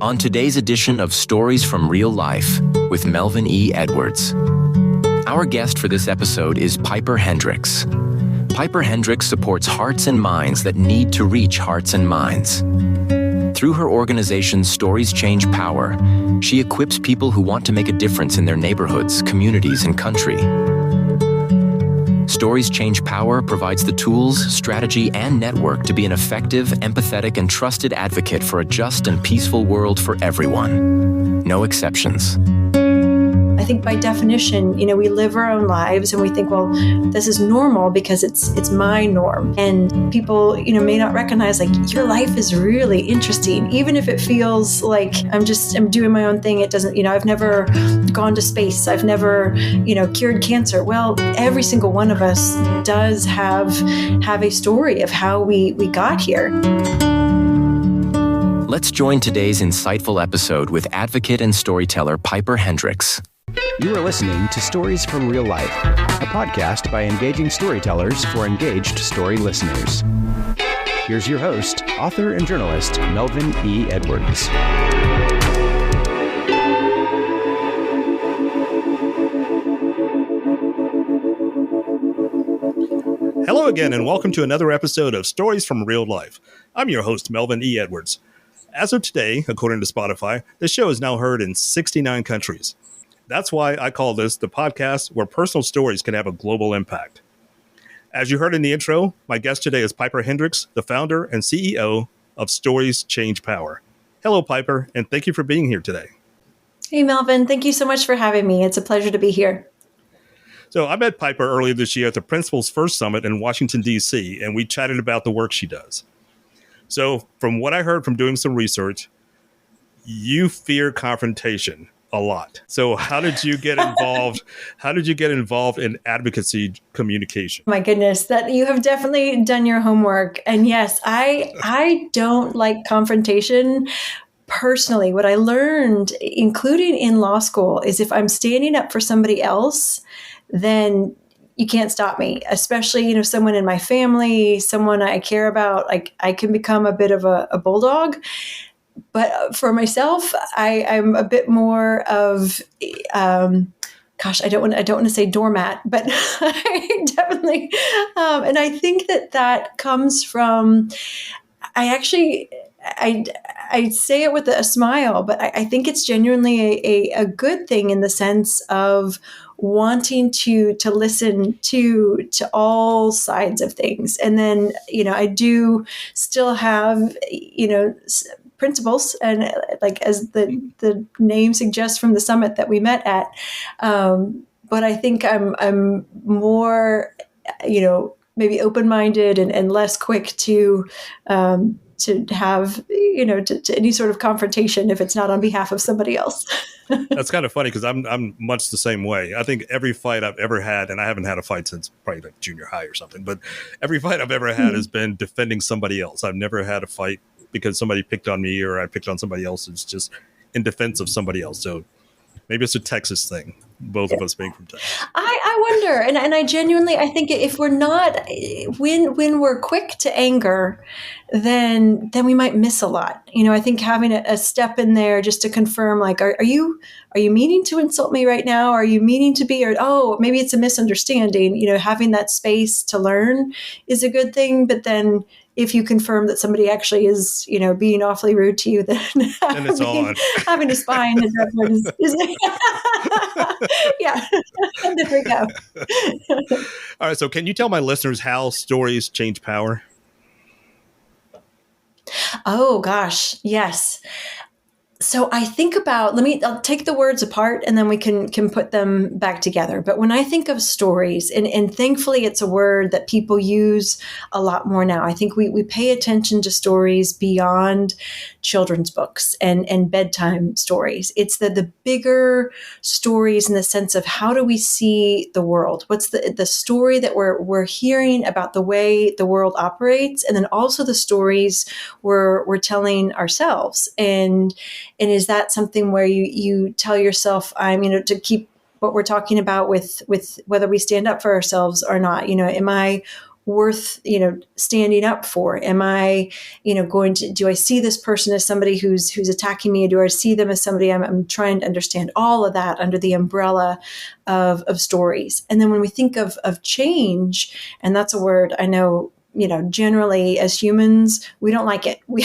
On today's edition of Stories from Real Life with Melvin E. Edwards. Our guest for this episode is Piper Hendricks. Piper Hendricks supports hearts and minds that need to reach hearts and minds. Through her organization Stories Change Power, she equips people who want to make a difference in their neighborhoods, communities, and country. Stories Change Power provides the tools, strategy, and network to be an effective, empathetic, and trusted advocate for a just and peaceful world for everyone. No exceptions. I think by definition, we live our own lives and we think, well, this is normal because it's my norm. And people, may not recognize like your life is really interesting, even if it feels like I'm doing my own thing. It doesn't, I've never gone to space. I've never, cured cancer. Well, every single one of us does have a story of how we got here. Let's join today's insightful episode with advocate and storyteller Piper Hendricks. You are listening to Stories from Real Life, a podcast by engaging storytellers for engaged story listeners. Here's your host, author and journalist, Melvin E. Edwards. Hello again, and welcome to another episode of Stories from Real Life. I'm your host, Melvin E. Edwards. As of today, according to Spotify, this show is now heard in 69 countries. That's why I call this the podcast where personal stories can have a global impact. As you heard in the intro, my guest today is Piper Hendricks, the founder and CEO of Stories Change Power. Hello, Piper, and thank you for being here today. Hey, Melvin. Thank you so much for having me. It's a pleasure to be here. So I met Piper earlier this year at the Principal's First Summit in Washington, D.C., and we chatted about the work she does. So from what I heard from doing some research, you fear confrontation a lot. So how did you get involved? How did you get involved in advocacy communication? My goodness, that you have definitely done your homework. And yes, I don't like confrontation. Personally, what I learned, including in law school, is if I'm standing up for somebody else, then you can't stop me, especially, someone in my family, someone I care about. Like I can become a bit of a bulldog. But for myself, I'm a bit more of, I don't want to say doormat, but I definitely, and I think that comes from, I say it with a smile, but I think it's genuinely a good thing in the sense of wanting to listen to all sides of things. And then, I do still have, principles, and like as the name suggests from the summit that we met at, but I think I'm more, maybe open-minded and less quick to have, to any sort of confrontation if it's not on behalf of somebody else. That's kind of funny because I'm much the same way. I think every fight I've ever had, and I haven't had a fight since probably like junior high or something, but every fight I've ever had has been defending somebody else. I've never had a fight because somebody picked on me or I picked on somebody else. It's just in defense of somebody else. So maybe it's a Texas thing, both of us being from Texas. I wonder, and I genuinely, I think if we're not, when we're quick to anger, then we might miss a lot. I think having a step in there just to confirm, like, are you meaning to insult me right now? Are you meaning to be, or, oh, maybe it's a misunderstanding. Having that space to learn is a good thing. But then if you confirm that somebody actually is, being awfully rude to you, then it's on. Having a spine is yeah, there we go. All right. So can you tell my listeners how stories change power? Oh, gosh. Yes. So I think about, I'll take the words apart and then we can put them back together. But when I think of stories, and thankfully it's a word that people use a lot more now. I think we pay attention to stories beyond children's books and bedtime stories. It's the bigger stories in the sense of how do we see the world? What's the story that we're hearing about the way the world operates? And then also the stories we're telling ourselves. And is that something where you tell yourself, to keep what we're talking about with whether we stand up for ourselves or not? Am I worth, standing up for? Am I, do I see this person as somebody who's attacking me? Or do I see them as somebody I'm trying to understand? All of that under the umbrella of stories. And then when we think of change, and that's a word I know, generally as humans, we don't like it. We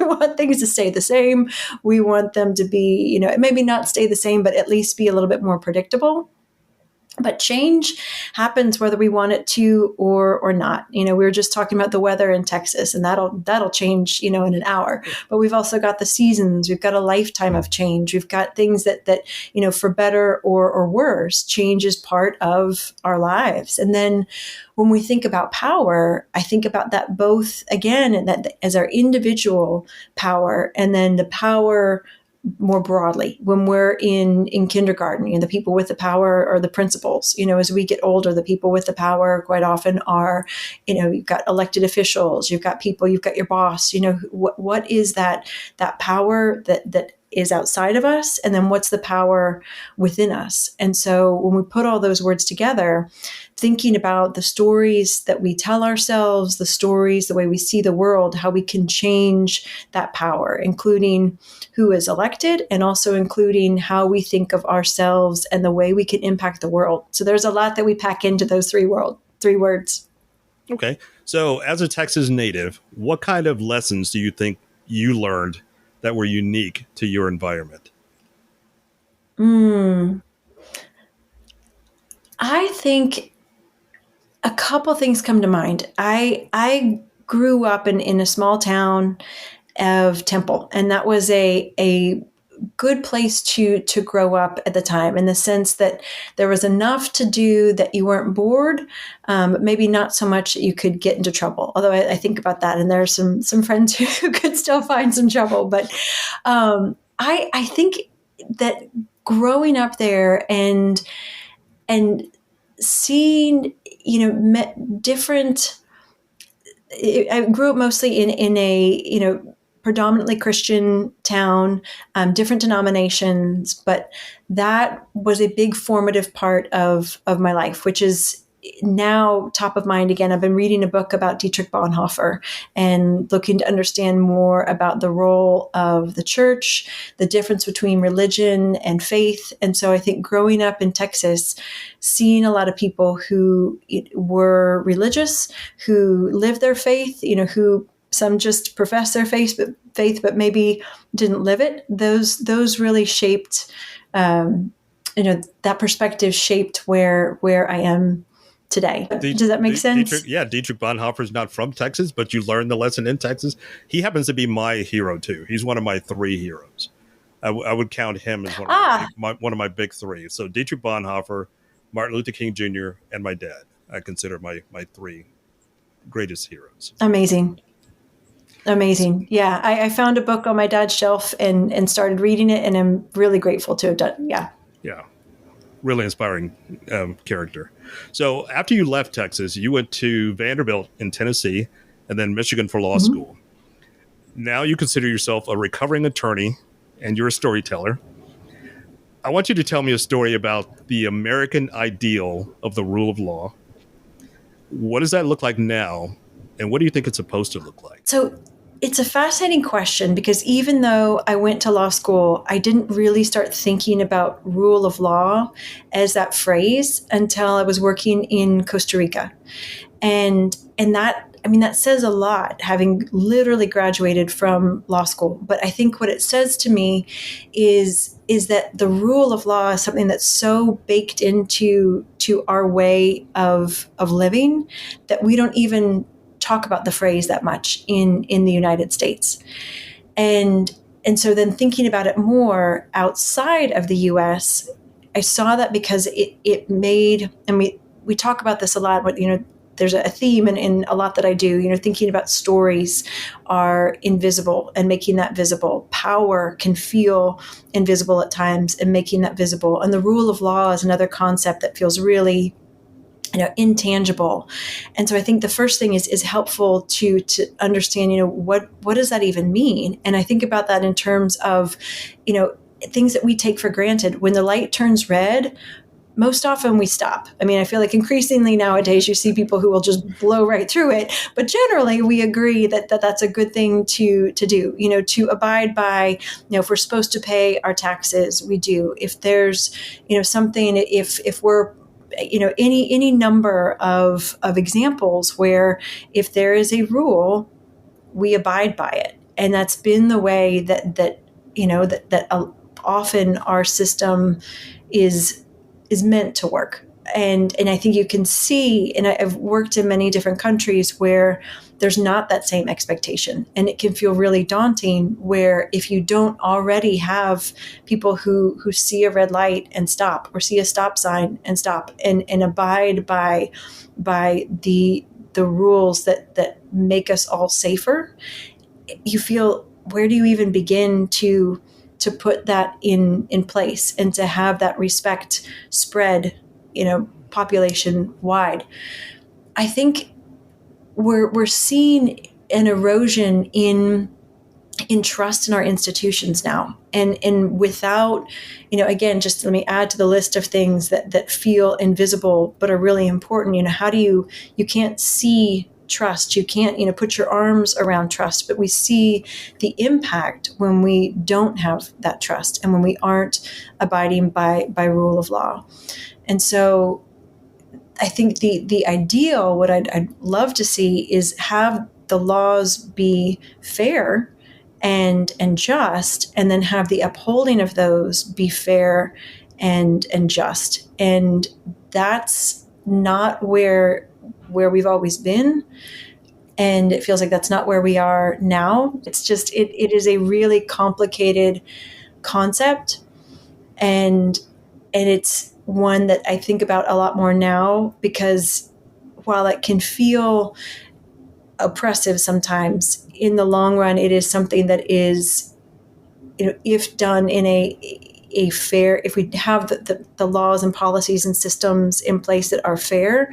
want things to stay the same. We want them to be, maybe not stay the same, but at least be a little bit more predictable. But change happens whether we want it to or not. We were just talking about the weather in Texas, and that'll change, in an hour. But we've also got the seasons. We've got a lifetime of change. We've got things that for better or worse, change is part of our lives. And then when we think about power, I think about that both, again, that as our individual power, and then the power more broadly when we're in kindergarten. The people with the power are the principals. As we get older, the people with the power quite often are, you've got elected officials, you've got people, you've got your boss. What is that power that is outside of us, and then what's the power within us? And so when we put all those words together, thinking about the stories that we tell ourselves, the stories, the way we see the world, how we can change that power, including who is elected, and also including how we think of ourselves and the way we can impact the world. So there's a lot that we pack into those three words. Okay. So as a Texas native, what kind of lessons do you think you learned that were unique to your environment? I think a couple things come to mind. I grew up in a small town of Temple, and that was a good place to grow up at the time, in the sense that there was enough to do that you weren't bored, but maybe not so much that you could get into trouble. Although I think about that, and there are some friends who could still find some trouble. But I think that growing up there and seeing, different. I grew up mostly in a predominantly Christian town, different denominations, but that was a big formative part of my life, which is now top of mind again. I've been reading a book about Dietrich Bonhoeffer and looking to understand more about the role of the church, the difference between religion and faith. And so I think growing up in Texas, seeing a lot of people who were religious, who lived their faith, who some just profess their faith, but maybe didn't live it. Those really shaped, that perspective shaped where I am today. Does that make sense? Dietrich Bonhoeffer is not from Texas, but you learned the lesson in Texas. He happens to be my hero too. He's one of my three heroes. I would count him as one of my big three. So Dietrich Bonhoeffer, Martin Luther King Jr., and my dad, I consider my three greatest heroes. Amazing. Yeah. I found a book on my dad's shelf and started reading it, and I'm really grateful to have done. Yeah. Really inspiring character. So after you left Texas, you went to Vanderbilt in Tennessee and then Michigan for law school. Now you consider yourself a recovering attorney and you're a storyteller. I want you to tell me a story about the American ideal of the rule of law. What does that look like now? And what do you think it's supposed to look like? So it's a fascinating question, because even though I went to law school, I didn't really start thinking about rule of law as that phrase until I was working in Costa Rica. And that says a lot, having literally graduated from law school. But I think what it says to me is that the rule of law is something that's so baked into our way of living that we don't even talk about the phrase that much in the United States. And so then thinking about it more outside of the US, I saw that because it made, and we talk about this a lot, but there's a theme in a lot that I do, thinking about stories are invisible and making that visible. Power can feel invisible at times and making that visible. And the rule of law is another concept that feels really intangible. And so I think the first thing is helpful to understand, what does that even mean? And I think about that in terms of, things that we take for granted. When the light turns red, most often we stop. I mean, I feel like increasingly nowadays you see people who will just blow right through it. But generally, we agree that that's a good thing to do, to abide by, if we're supposed to pay our taxes, we do. If there's, something, if we're, any number of examples where if there is a rule, we abide by it. And that's been the way that often our system is meant to work. And I think you can see, and I've worked in many different countries where there's not that same expectation. And it can feel really daunting where if you don't already have people who see a red light and stop, or see a stop sign and stop, and abide by the rules that make us all safer, you feel, where do you even begin to put that in place and to have that respect spread, population wide? I think we're seeing an erosion in trust in our institutions now, and without, again, just let me add to the list of things that feel invisible but are really important. How do you can't see trust, you can't put your arms around trust, but we see the impact when we don't have that trust and when we aren't abiding by rule of law. And so I think the ideal, what I'd love to see, is have the laws be fair and just, and then have the upholding of those be fair and just. And that's not where we've always been. And it feels like that's not where we are now. It's just, it is a really complicated concept. And it's one that I think about a lot more now, because while it can feel oppressive sometimes, in the long run, it is something that is, if done in a fair, if we have the laws and policies and systems in place that are fair,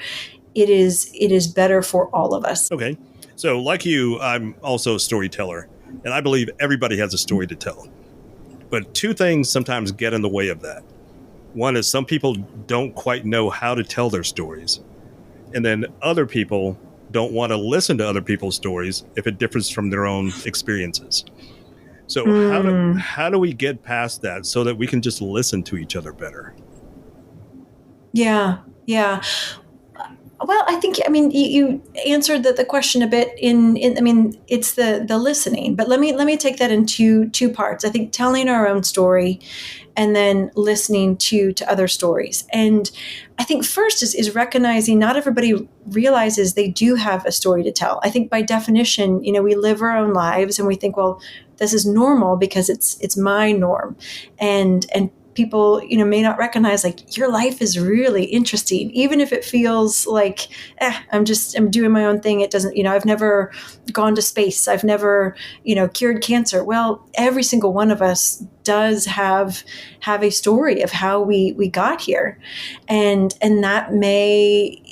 it is better for all of us. Okay. So like you, I'm also a storyteller, and I believe everybody has a story to tell. But two things sometimes get in the way of that. One is some people don't quite know how to tell their stories. And then other people don't want to listen to other people's stories if it differs from their own experiences. So how do we get past that so that we can just listen to each other better? Yeah. Well, I think, you answered the question a bit in it's the listening, but let me take that in two parts. I think telling our own story and then listening to other stories. And I think first is recognizing not everybody realizes they do have a story to tell. I think by definition, we live our own lives and we think, well, this is normal because it's my norm. And people, may not recognize, like, your life is really interesting, even if it feels like, I'm doing my own thing. It doesn't, I've never gone to space. I've never, cured cancer. Well, every single one of us does have a story of how we got here. And that may,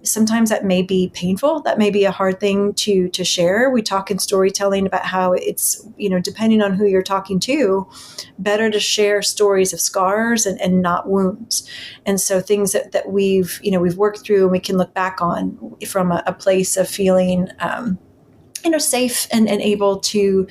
sometimes that may be painful. That may be a hard thing to share. We talk in storytelling about how it's, depending on who you're talking to, better to share stories of scars and not wounds. And so things that we've worked through and we can look back on from a place of feeling, safe and able to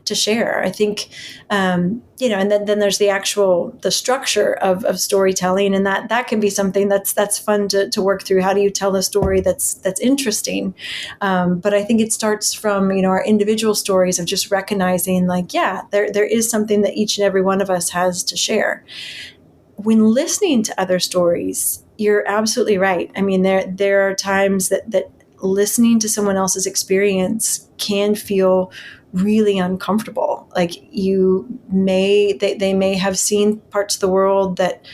share. I think, and then there's the structure of storytelling, and that can be something that's fun to work through. How do you tell a story that's interesting? But I think it starts from, our individual stories of just recognizing, like, there is something that each and every one of us has to share. When listening to other stories, you're absolutely right. I mean, there are times that listening to someone else's experience can feel really uncomfortable. Like they may have seen parts of the world that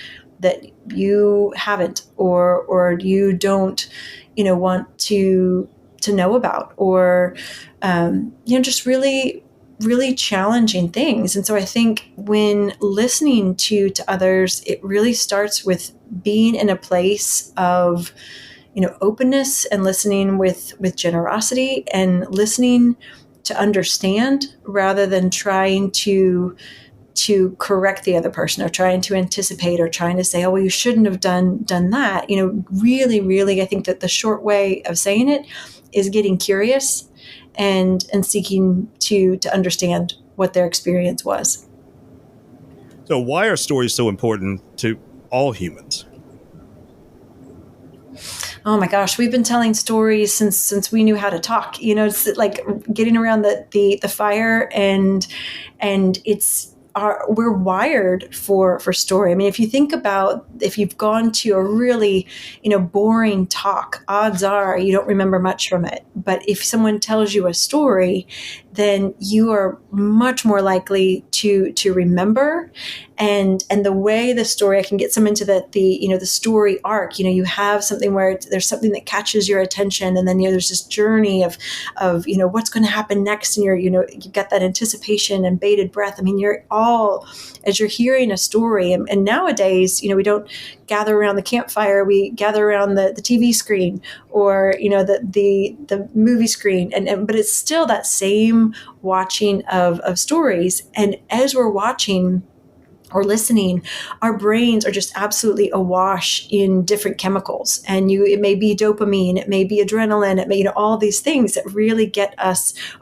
you haven't, or you don't, want to know about, or, just really, really challenging things. And so I think when listening to others, it really starts with being in a place of, openness, and listening with generosity, and listening to understand rather than trying to to correct the other person, or trying to anticipate, or trying to say, oh, well, you shouldn't have done that. Really, really, I think that the short way of saying it is getting curious and seeking to understand what their experience was. So why are stories so important to all humans? Oh my gosh, we've been telling stories since we knew how to talk. It's like getting around the fire, and we're wired for story. I mean, if you think about, if you've gone to a really, boring talk, odds are you don't remember much from it. But if someone tells you a story, then you are much more likely to remember. And the way the story, I can get some into the story arc. You have something where there's something that catches your attention, and then there's this journey of what's going to happen next, and you got that anticipation and bated breath. I mean, you're all, as you're hearing a story, and nowadays, we don't gather around the campfire, we gather around the TV screen, or the movie screen, but it's still that same watching of stories. And as we're watching or listening, our brains are just absolutely awash in different chemicals. And it may be dopamine, it may be adrenaline, it may, all these things that really get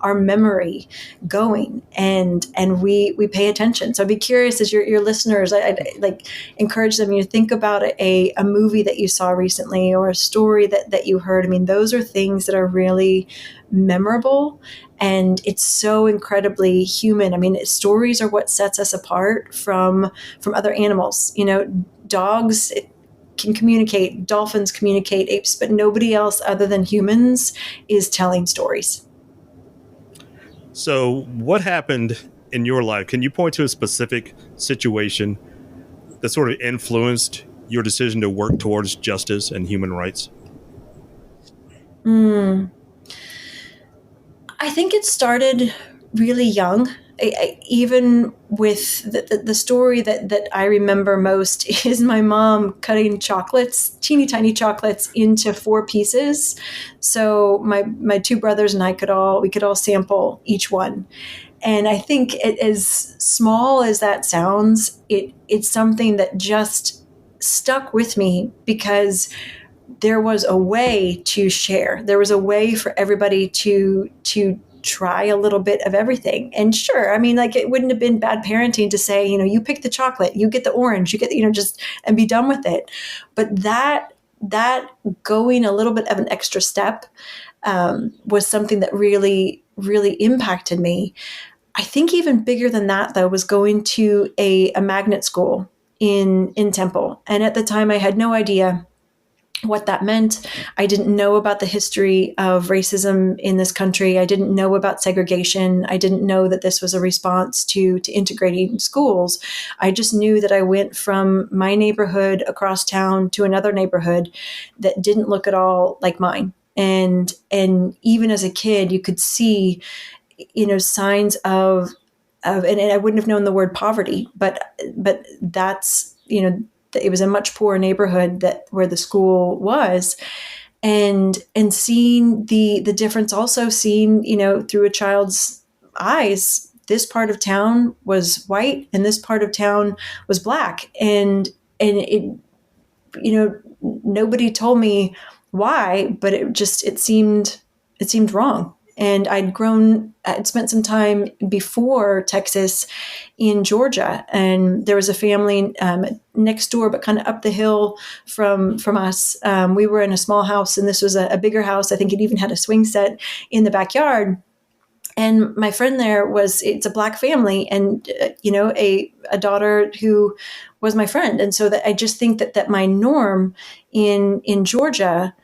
our memory going. And we pay attention. So I'd be curious, as your listeners, I'd like encourage them, think about a movie that you saw recently, or a story that you heard. I mean, those are things that are really memorable, and it's so incredibly human. I mean, stories are what sets us apart from other animals. Dogs can communicate, dolphins communicate, apes, but nobody else other than humans is telling stories. So what happened in your life? Can you point to a specific situation that sort of influenced your decision to work towards justice and human rights? I think it started really young. Even with the story that I remember most is my mom cutting chocolates, teeny tiny chocolates, into 4 pieces. So my 2 brothers and I could all sample each one. And I think as small as that sounds, it's something that just stuck with me, because there was a way to share. There was a way for everybody to try a little bit of everything. And sure, I mean, like, it wouldn't have been bad parenting to say, you pick the chocolate, you get the orange, you get, just, and be done with it. But that going a little bit of an extra step was something that really, really impacted me. I think even bigger than that, though, was going to a magnet school in Temple. And at the time, I had no idea what that meant. I didn't know about the history of racism in this country. I didn't know about segregation. I didn't know that this was a response to integrating schools. I just knew that I went from my neighborhood across town to another neighborhood that didn't look at all like mine. And even as a kid, you could see, signs of and I wouldn't have known the word poverty, but that's, it was a much poorer neighborhood where the school was, and seeing the difference, also seeing, through a child's eyes, this part of town was white and this part of town was black. And it, nobody told me why, but it seemed wrong. And I'd spent some time before Texas in Georgia, and there was a family next door, but kind of up the hill from us. We were in a small house, and this was a bigger house. I think it even had a swing set in the backyard. And my friend there it's a Black family, and, a daughter who was my friend. And so that I just think that my norm in Georgia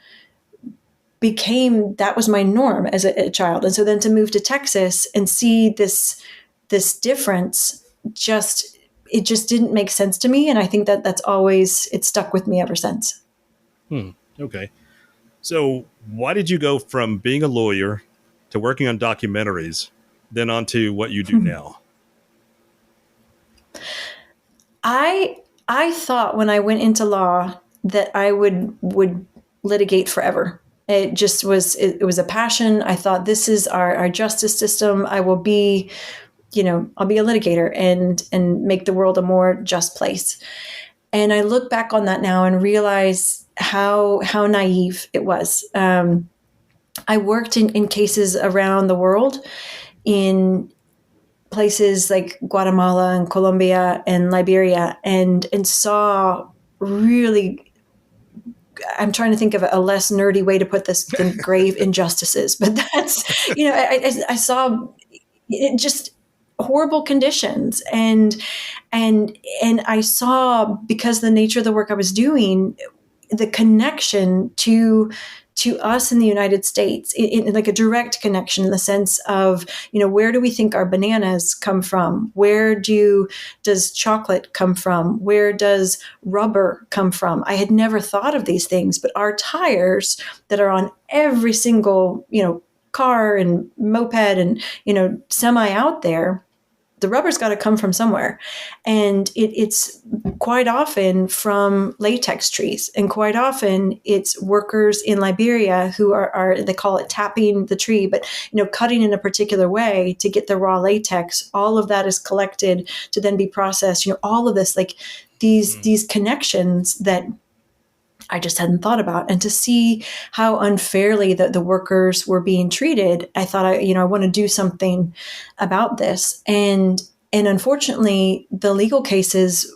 that was my norm as a child. And so then to move to Texas and see this difference, it just didn't make sense to me. And I think that's always, it stuck with me ever since. Okay. So why did you go from being a lawyer to working on documentaries, then on to what you do now? I thought when I went into law that I would litigate forever. It just was, it was a passion. I thought, this is our justice system. I will be I'll be a litigator and make the world a more just place. And I look back on that now and realize how naive it was. I worked in cases around the world in places like Guatemala and Colombia and Liberia, and saw really, I'm trying to think of a less nerdy way to put this than grave injustices, but that's, I saw it just horrible conditions, and I saw, because of the nature of the work I was doing, the connection to us in the United States, in like a direct connection, in the sense of, where do we think our bananas come from? Where does chocolate come from? Where does rubber come from? I had never thought of these things, but our tires that are on every single, car and moped and, semi out there, the rubber's got to come from somewhere. And it's quite often from latex trees. And quite often it's workers in Liberia who are they call it tapping the tree, but, cutting in a particular way to get the raw latex. All of that is collected to then be processed. All of this, like these connections that I just hadn't thought about. And to see how unfairly the workers were being treated, I thought, I want to do something about this. And unfortunately, the legal cases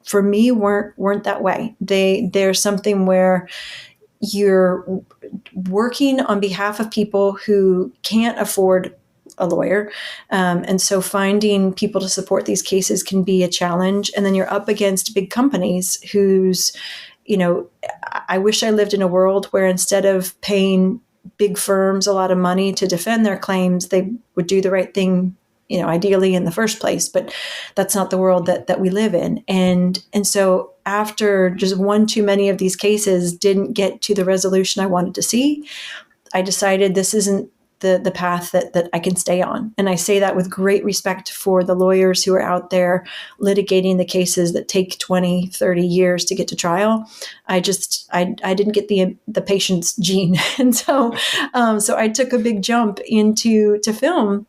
for me weren't that way. There's something where you're working on behalf of people who can't afford a lawyer. And so finding people to support these cases can be a challenge. And then you're up against big companies whose, I wish I lived in a world where instead of paying big firms a lot of money to defend their claims, they would do the right thing, ideally in the first place. But that's not the world that we live in. And so after just one too many of these cases didn't get to the resolution I wanted to see, I decided this isn't the path that I can stay on. And I say that with great respect for the lawyers who are out there litigating the cases that take 20, 30 years to get to trial. I didn't get the patience gene. And so I took a big jump into film,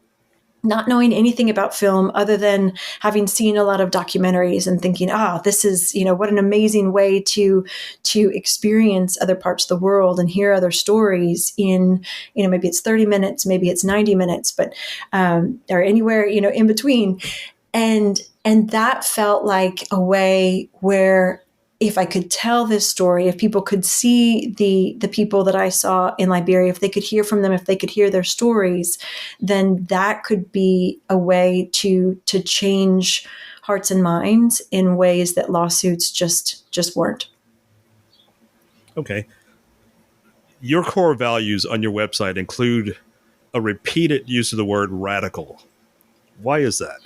not knowing anything about film other than having seen a lot of documentaries and thinking, this is, what an amazing way to experience other parts of the world and hear other stories in, maybe it's 30 minutes, maybe it's 90 minutes, but, or anywhere, in between. And that felt like a way where if I could tell this story, if people could see the people that I saw in Liberia, if they could hear from them, if they could hear their stories, then that could be a way to change hearts and minds in ways that lawsuits just weren't. Okay. Your core values on your website include a repeated use of the word radical. Why is that?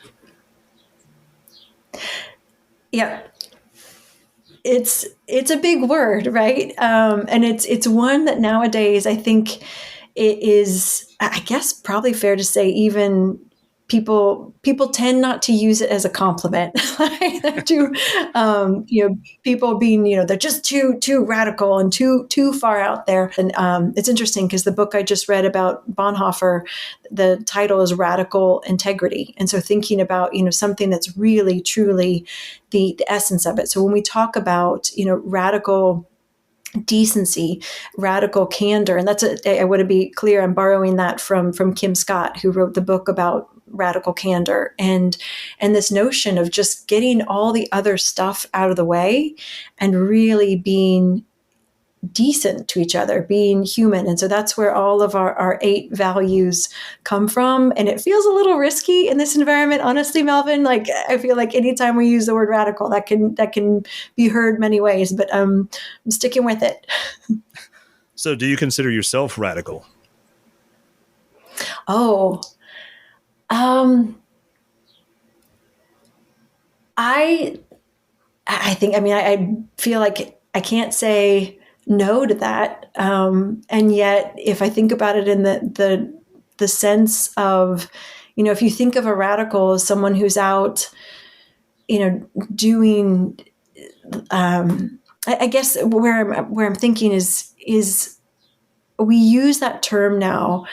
Yeah. It's a big word, right? And it's one that nowadays I think it is, I guess, probably fair to say, even people tend not to use it as a compliment. People being, they're just too radical and too far out there. And it's interesting because the book I just read about Bonhoeffer, the title is Radical Integrity. And so thinking about, something that's really, truly the essence of it. So when we talk about, radical decency, radical candor, and I want to be clear, I'm borrowing that from Kim Scott, who wrote the book about radical candor, and this notion of just getting all the other stuff out of the way and really being decent to each other, being human. And so that's where all of our 8 values come from. And it feels a little risky in this environment, honestly, Melvin. Like, I feel like anytime we use the word radical, that can be heard many ways, but I'm sticking with it. So do you consider yourself radical? Oh, I think, I feel like I can't say no to that. And yet, if I think about it in the sense of, if you think of a radical as someone who's out, doing, I guess where I'm thinking is we use that term now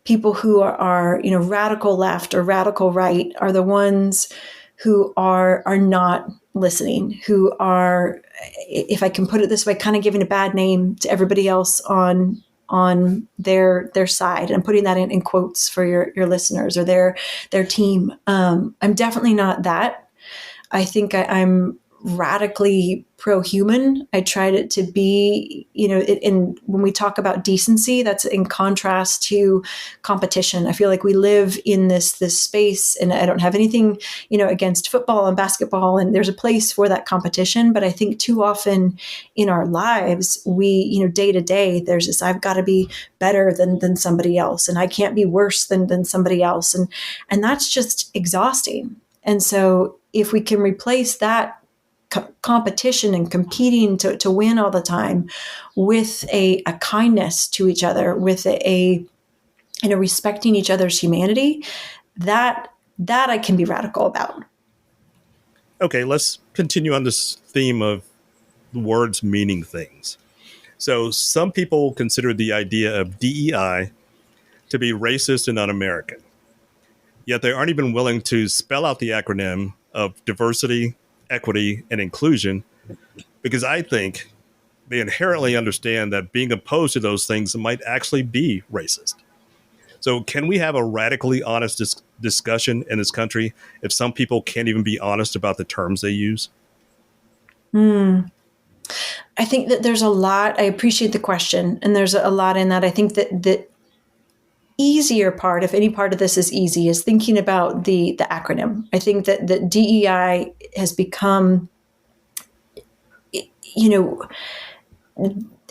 people who are radical left or radical right are the ones who are not listening, who are, if I can put it this way, kind of giving a bad name to everybody else on their side. And I'm putting that in quotes for your listeners or their team. I'm definitely not that. I think I'm radically pro-human. I tried to be, and when we talk about decency, that's in contrast to competition. I feel like we live in this space, and I don't have anything, against football and basketball, and there's a place for that competition. But I think too often in our lives, we, day to day, there's this, I've got to be better than somebody else, and I can't be worse than somebody else. And that's just exhausting. And so if we can replace that competition and competing to win all the time with a kindness to each other, with a respecting each other's humanity, that I can be radical about. Okay, let's continue on this theme of words meaning things. So some people consider the idea of DEI to be racist and un-American, yet they aren't even willing to spell out the acronym of diversity, equity, and inclusion, because I think they inherently understand that being opposed to those things might actually be racist. So can we have a radically honest discussion in this country if some people can't even be honest about the terms they use? I think that there's a lot. I appreciate the question, and there's a lot in that. I think that the easier part, if any part of this is easy, is thinking about the acronym. I think that the DEI has become,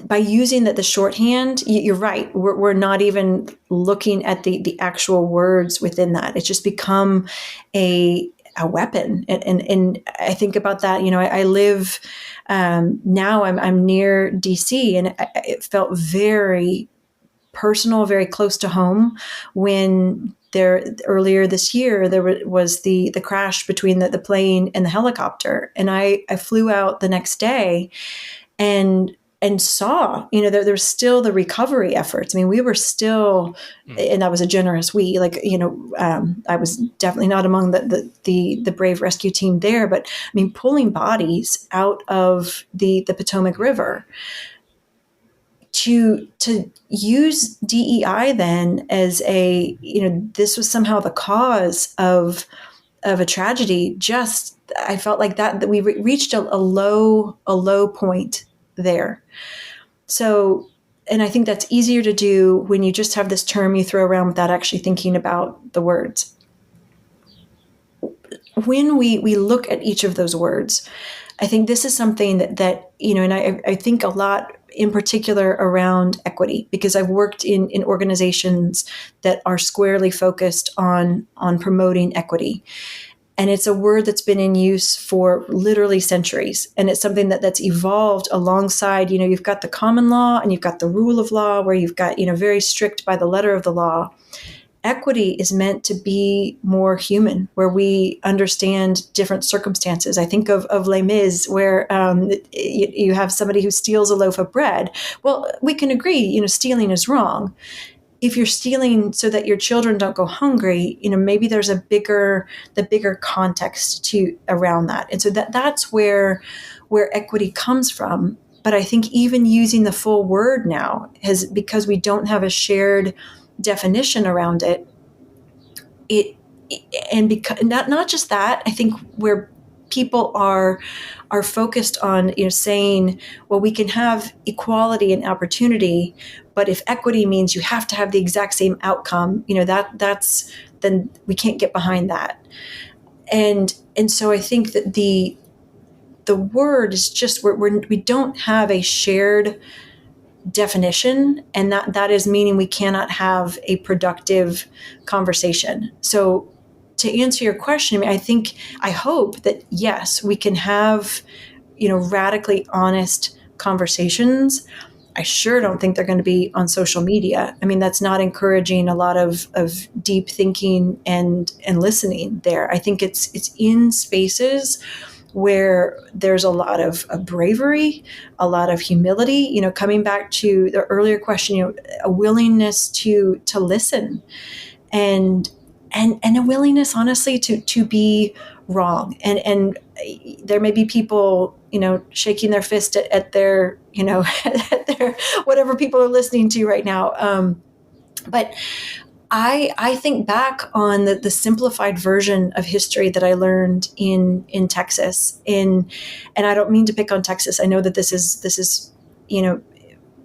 by using the shorthand, you're right. We're not even looking at the actual words within that. It's just become a weapon. And I think about that. I live now. I'm near DC, and it felt very personal, very close to home when earlier this year there was the crash between the plane and the helicopter, and I flew out the next day and saw there was still the recovery efforts. I mean, we were still, and that was a generous we, I was definitely not among the brave rescue team there, but I mean, pulling bodies out of the Potomac River. To use DEI then as this was somehow the cause of a tragedy. Just, I felt like that we reached a low point there. So, and I think that's easier to do when you just have this term you throw around without actually thinking about the words. When we look at each of those words, I think this is something that and I think a lot in particular around equity, because I've worked in organizations that are squarely focused on promoting equity. And it's a word that's been in use for literally centuries. And it's something that's evolved alongside, you've got the common law and you've got the rule of law, where you've got, very strict by the letter of the law. Equity is meant to be more human, where we understand different circumstances. I think of Les Mis, where you have somebody who steals a loaf of bread. Well, we can agree, stealing is wrong. If you're stealing so that your children don't go hungry, maybe there's the bigger context around that. And so that's where equity comes from. But I think even using the full word now because we don't have a shared definition around it, and because not just that, I think where people are focused on saying, well, we can have equality and opportunity, but if equity means you have to have the exact same outcome, that's then we can't get behind that. And so I think that the word is just we don't have a shared definition, and that is meaning we cannot have a productive conversation. So to answer your question, I hope that yes, we can have, radically honest conversations. I sure don't think they're going to be on social media. I mean, that's not encouraging a lot of deep thinking and listening there. I think it's in spaces where there's a lot of bravery, a lot of humility, coming back to the earlier question, a willingness to listen, and a willingness, honestly, to be wrong. And there may be people, shaking their fist at their, at their whatever people are listening to right now. But I think back on the simplified version of history that I learned in Texas. And I don't mean to pick on Texas. I know that this is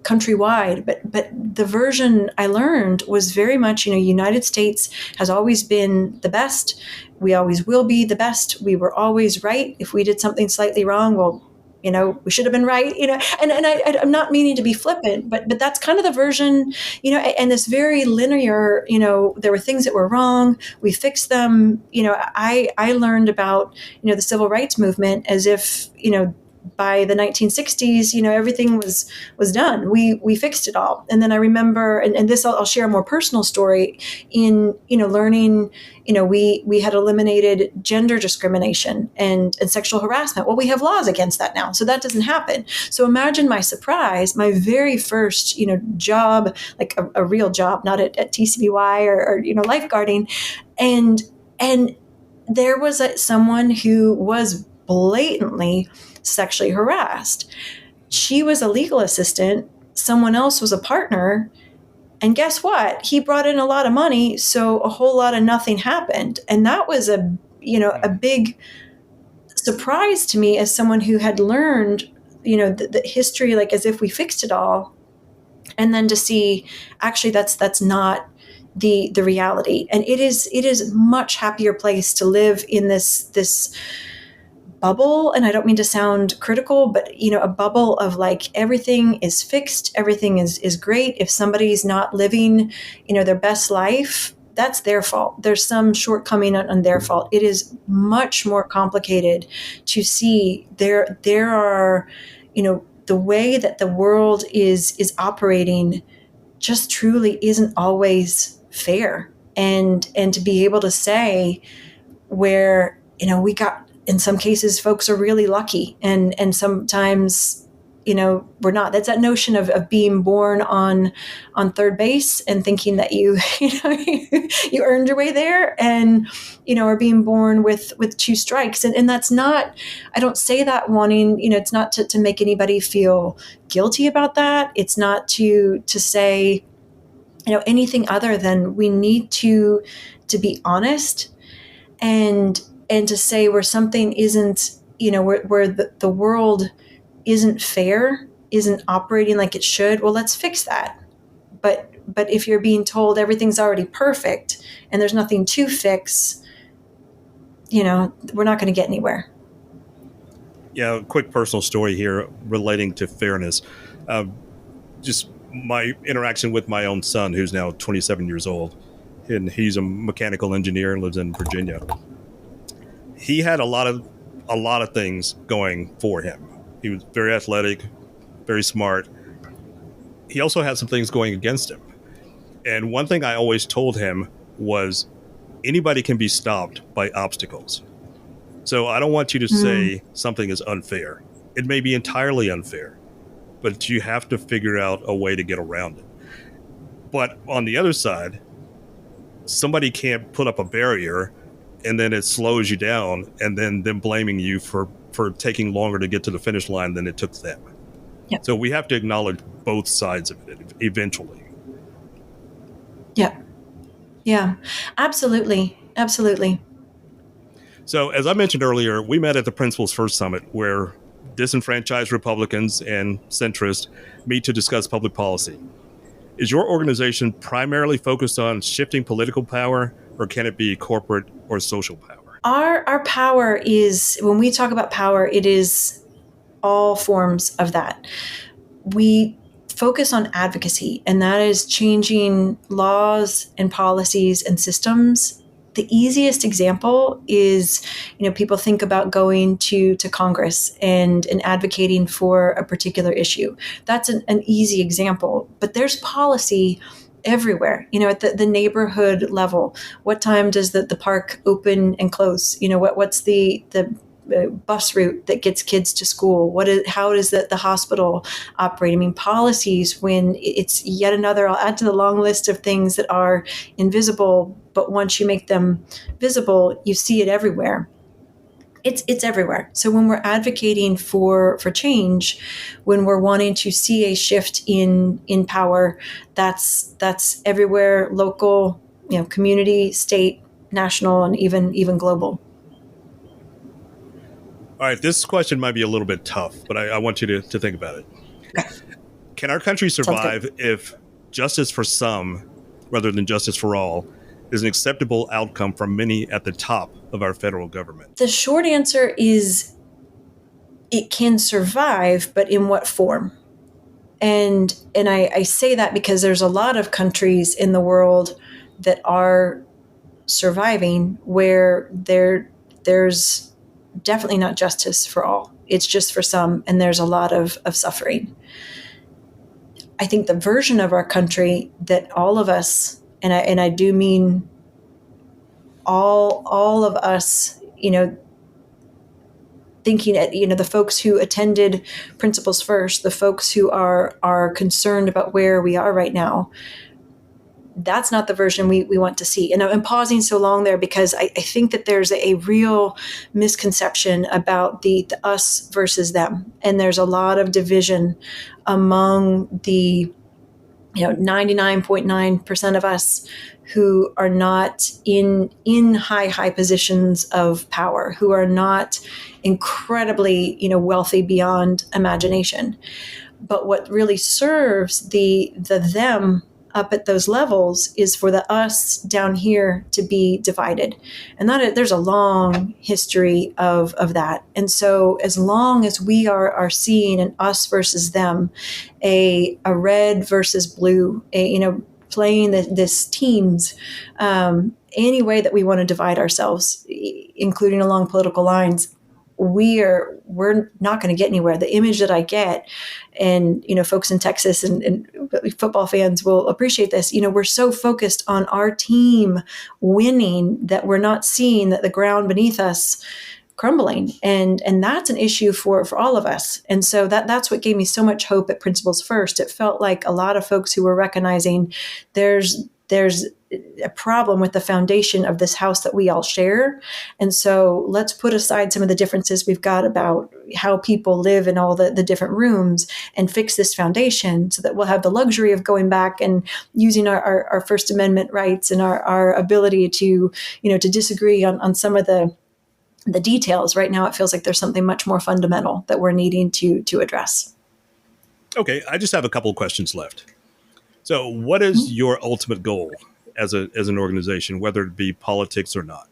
countrywide, but the version I learned was very much, United States has always been the best. We always will be the best. We were always right. If we did something slightly wrong, well, we should have been right, and I'm not meaning to be flippant, but that's kind of the version, and this very linear, there were things that were wrong. We fixed them. I learned about, the civil rights movement as if, by the 1960s, everything was done. We fixed it all. And then I remember, and this I'll share a more personal story in, learning, we had eliminated gender discrimination and sexual harassment. Well, we have laws against that now, so that doesn't happen. So imagine my surprise, my very first, job, like a real job, not at TCBY or lifeguarding. And there was someone who was blatantly sexually harassed. She was a legal assistant. Someone else was a partner. And guess what? He brought in a lot of money, so a whole lot of nothing happened. And that was a big surprise to me as someone who had learned, the history, like as if we fixed it all. And then to see, actually, that's not the reality. And it is a much happier place to live in this bubble. And I don't mean to sound critical, but a bubble of like everything is fixed, everything is great. If somebody's not living, their best life, that's their fault. There's some shortcoming on their fault. It is much more complicated to see there are, the way that the world is operating just truly isn't always fair. And to be able to say where, we got, in some cases, folks are really lucky, and sometimes, we're not. That's that notion of being born on third base and thinking that you earned your way there, and are being born with two strikes, and that's not. I don't say that wanting, it's not to make anybody feel guilty about that. It's not to say, anything other than we need to be honest and to say where something isn't, where the world isn't fair, isn't operating like it should, well, let's fix that. But if you're being told everything's already perfect and there's nothing to fix, we're not going to get anywhere. Yeah, a quick personal story here relating to fairness. Just my interaction with my own son, who's now 27 years old, and he's a mechanical engineer and lives in Virginia. He had a lot of things going for him. He was very athletic, very smart. He also had some things going against him. And one thing I always told him was anybody can be stopped by obstacles. So I don't want you to say something is unfair. It may be entirely unfair, but you have to figure out a way to get around it. But on the other side, somebody can't put up a barrier and then it slows you down, and then them blaming you for taking longer to get to the finish line than it took them. Yep. So we have to acknowledge both sides of it eventually. Yeah, absolutely. So as I mentioned earlier, we met at the Principles First Summit, where disenfranchised Republicans and centrists meet to discuss public policy. Is your organization primarily focused on shifting political power, or can it be corporate or social power? Our power is, when we talk about power, it is all forms of that. We focus on advocacy, and that is changing laws and policies and systems. The easiest example is, people think about going to Congress and advocating for a particular issue. That's an easy example, but there's policy everywhere, at the neighborhood level. What time does the park open and close? What's the bus route that gets kids to school? How is the hospital operate? I mean, policies, when it's yet another, I'll add to the long list of things that are invisible, but once you make them visible, you see it everywhere. It's everywhere. So when we're advocating for change, when we're wanting to see a shift in power, that's everywhere, local, community, state, national, and even global. All right, this question might be a little bit tough, but I want you to think about it. Okay. Can our country survive if justice for some, rather than justice for all, is an acceptable outcome for many at the top of our federal government? The short answer is it can survive, but in what form? And I say that because there's a lot of countries in the world that are surviving where there's definitely not justice for all. It's just for some, and there's a lot of suffering. I think the version of our country that all of us, and I do mean all of us, thinking, the folks who attended Principles First, the folks who are concerned about where we are right now, that's not the version we want to see. And I'm pausing so long there because I think that there's a real misconception about the us versus them. And there's a lot of division among the 99.9% of us who are not in high positions of power, who are not incredibly wealthy beyond imagination. But what really serves the them up at those levels is for the us down here to be divided. And there's a long history of that. And so as long as we are seeing an us versus them, a red versus blue, playing this teams, any way that we want to divide ourselves, including along political lines, we're not going to get anywhere. The image that I get, and folks in Texas and football fans will appreciate this, we're so focused on our team winning that we're not seeing that the ground beneath us crumbling, and that's an issue for all of us. And so that's what gave me so much hope at Principles First. It felt like a lot of folks who were recognizing there's a problem with the foundation of this house that we all share. And so let's put aside some of the differences we've got about how people live in all the different rooms and fix this foundation so that we'll have the luxury of going back and using our First Amendment rights and our ability to disagree on some of the details. Right now, it feels like there's something much more fundamental that we're needing to address. Okay, I just have a couple of questions left. So what is your ultimate goal as an organization, whether it be politics or not?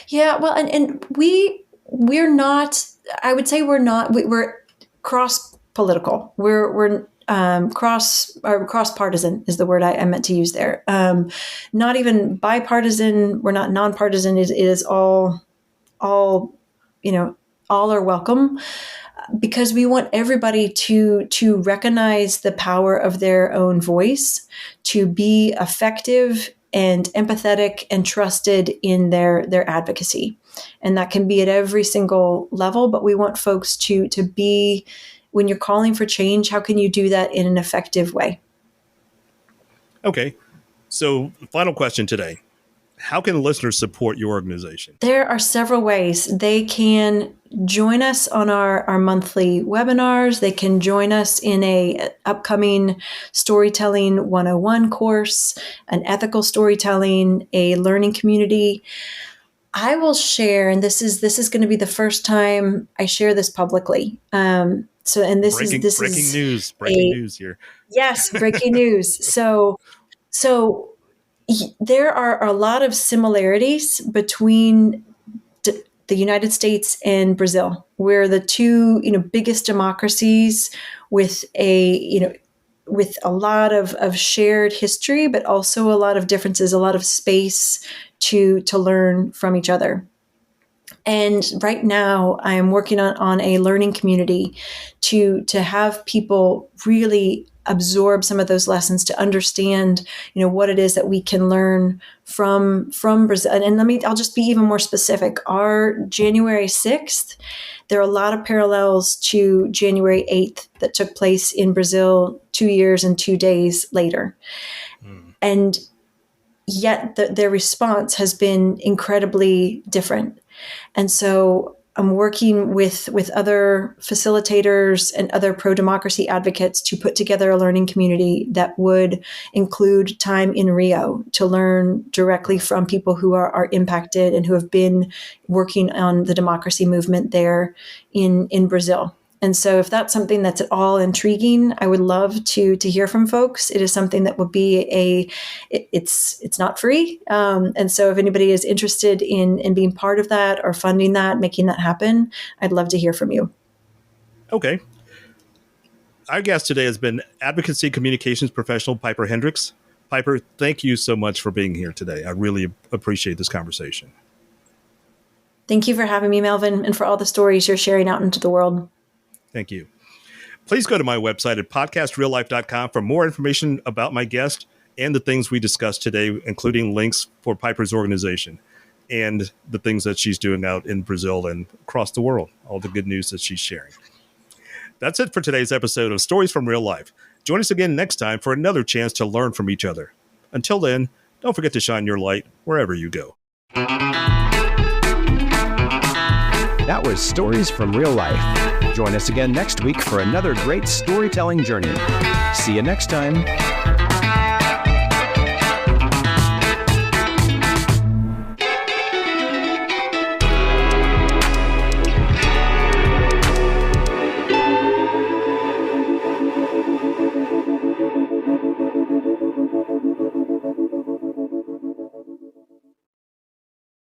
Yeah, well, and we're not, I would say we're cross-political. We're cross-partisan is the word I meant to use there. Not even bipartisan. We're not nonpartisan. It is all are welcome, because we want everybody to recognize the power of their own voice, to be effective and empathetic and trusted in their advocacy. And that can be at every single level, but we want folks to be, when you're calling for change, how can you do that in an effective way? Okay. So final question today. How can listeners support your organization? There are several ways. They can join us on our monthly webinars. They can join us in a upcoming Storytelling 101 course, an ethical storytelling, a learning community. I will share, and this is going to be the first time I share this publicly. Breaking news here. Yes, breaking news. So there are a lot of similarities between the United States and Brazil. We're the two, biggest democracies with a lot of shared history, but also a lot of differences, a lot of space to learn from each other. And right now I'm working on a learning community to have people really absorb some of those lessons, to understand, what it is that we can learn from Brazil. And I'll just be even more specific. Our January 6th, there are a lot of parallels to January 8th that took place in Brazil 2 years and 2 days later. And yet their response has been incredibly different. And so I'm working with other facilitators and other pro-democracy advocates to put together a learning community that would include time in Rio to learn directly from people who are impacted and who have been working on the democracy movement there in Brazil. And so if that's something that's at all intriguing, I would love to hear from folks. It is something that would be it's not free. And so if anybody is interested in being part of that or funding that, making that happen, I'd love to hear from you. Okay. Our guest today has been advocacy communications professional Piper Hendricks. Piper, thank you so much for being here today. I really appreciate this conversation. Thank you for having me, Melvin, and for all the stories you're sharing out into the world. Thank you. Please go to my website at podcastreallife.com for more information about my guest and the things we discussed today, including links for Piper's organization and the things that she's doing out in Brazil and across the world, all the good news that she's sharing. That's it for today's episode of Stories from Real Life. Join us again next time for another chance to learn from each other. Until then, don't forget to shine your light wherever you go. That was Stories from Real Life. Join us again next week for another great storytelling journey. See you next time.